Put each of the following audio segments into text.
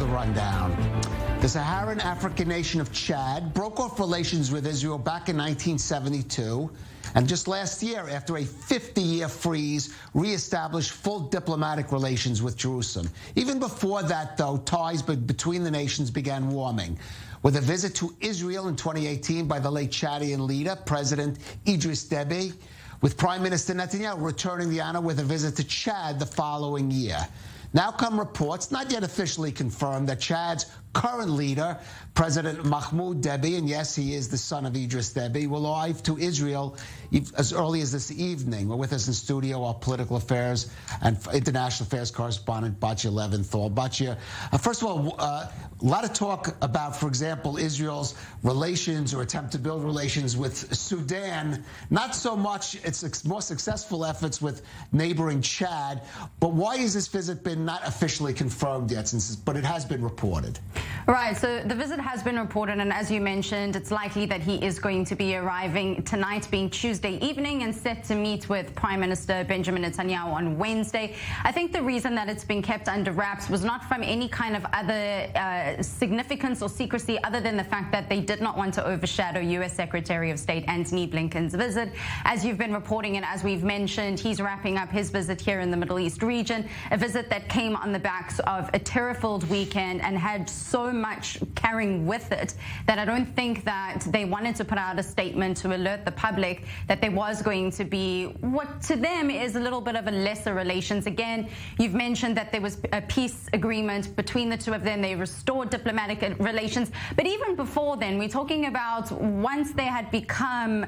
the rundown. The Saharan African nation of Chad broke off relations with Israel back in 1972, and just last year, after a 50-year freeze, reestablished full diplomatic relations with Jerusalem. Even before that, though, ties between the nations began warming, with a visit to Israel in 2018 by the late Chadian leader, President Idris Deby, with Prime Minister Netanyahu returning the honor with a visit to Chad the following year. Now come reports, not yet officially confirmed, that Chad's current leader, President Mahmoud Deby, and yes, he is the son of Idris Deby, will arrive to Israel as early as this evening. We're with us in studio, our political affairs and international affairs correspondent, Batya Leventhal. Batya, first of all, a lot of talk about, for example, Israel's relations or attempt to build relations with Sudan. Not so much its more successful efforts with neighboring Chad. But why has this visit been not officially confirmed yet, but it has been reported? Right, so the visit has been reported, and as you mentioned, it's likely that he is going to be arriving tonight, being Tuesday evening, and set to meet with Prime Minister Benjamin Netanyahu on Wednesday. I think the reason that it's been kept under wraps was not from any kind of other significance or secrecy other than the fact that they did not want to overshadow U.S. Secretary of State Antony Blinken's visit. As you've been reporting and as we've mentioned, he's wrapping up his visit here in the Middle East region, a visit that came on the backs of a terror-filled weekend and had so much carrying with it that I don't think that they wanted to put out a statement to alert the public that there was going to be what to them is a little bit of a lesser relations. Again, you've mentioned that there was a peace agreement between the two of them. They restored diplomatic relations. But even before then, we're talking about once they had become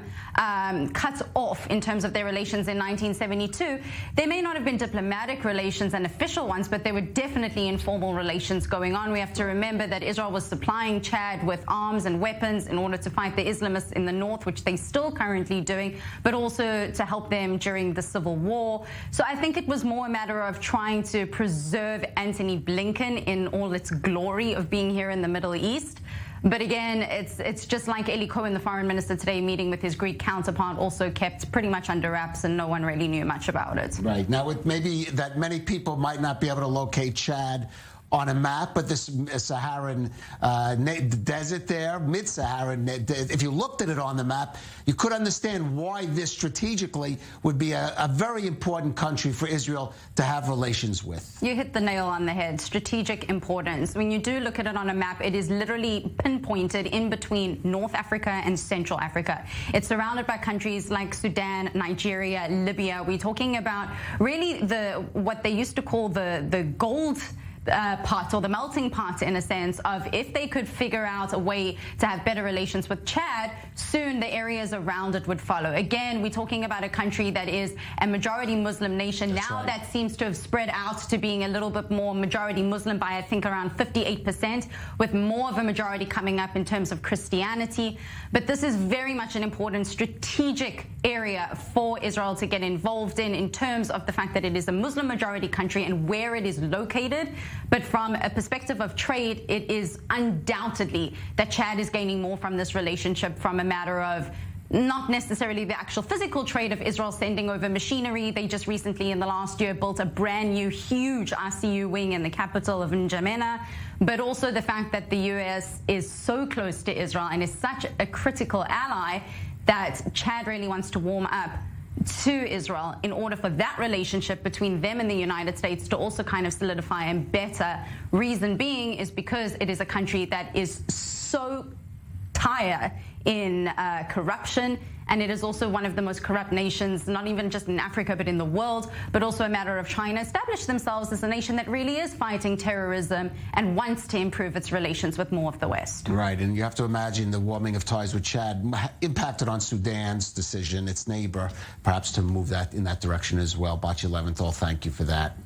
cut off in terms of their relations in 1972, there may not have been diplomatic relations and official ones, but there were definitely informal relations going on. We have to remember that Israel was supplying Chad with arms and weapons in order to fight the Islamists in the north, which they still currently doing, but also to help them during the civil war. So I think it was more a matter of trying to preserve Antony Blinken in all its glory of being here in the Middle East. But again, it's just like Eli Cohen, the foreign minister today, meeting with his Greek counterpart, also kept pretty much under wraps, and no one really knew much about it. Right. Now, it may be that many people might not be able to locate Chad on a map, but this Saharan desert there, mid-Saharan, if you looked at it on the map, you could understand why this strategically would be a very important country for Israel to have relations with. You hit the nail on the head. Strategic importance. When you do look at it on a map, it is literally pinpointed in between North Africa and Central Africa. It's surrounded by countries like Sudan, Nigeria, Libya. We're talking about really what they used to call the gold part, or the melting pot, in a sense, of if they could figure out a way to have better relations with Chad, soon the areas around it would follow. Again, we're talking about a country that is a majority Muslim nation. That's now right. That seems to have spread out to being a little bit more majority Muslim by, I think, around 58%, with more of a majority coming up in terms of Christianity. But this is very much an important strategic area for Israel to get involved in terms of the fact that it is a Muslim majority country and where it is located. But from a perspective of trade, it is undoubtedly that Chad is gaining more from this relationship from a matter of not necessarily the actual physical trade of Israel sending over machinery. They just recently, in the last year, built a brand new, huge ICU wing in the capital of N'Djamena, but also the fact that the U.S. is so close to Israel and is such a critical ally that Chad really wants to warm up to Israel in order for that relationship between them and the United States to also kind of solidify and better. Reason being is because it is a country that is so tired in corruption, and it is also one of the most corrupt nations, not even just in Africa, but in the world, but also a matter of trying to establish themselves as a nation that really is fighting terrorism and wants to improve its relations with more of the West. Right, and you have to imagine the warming of ties with Chad impacted on Sudan's decision, its neighbor, perhaps to move that in that direction as well. Batya Leventhal, thank you for that.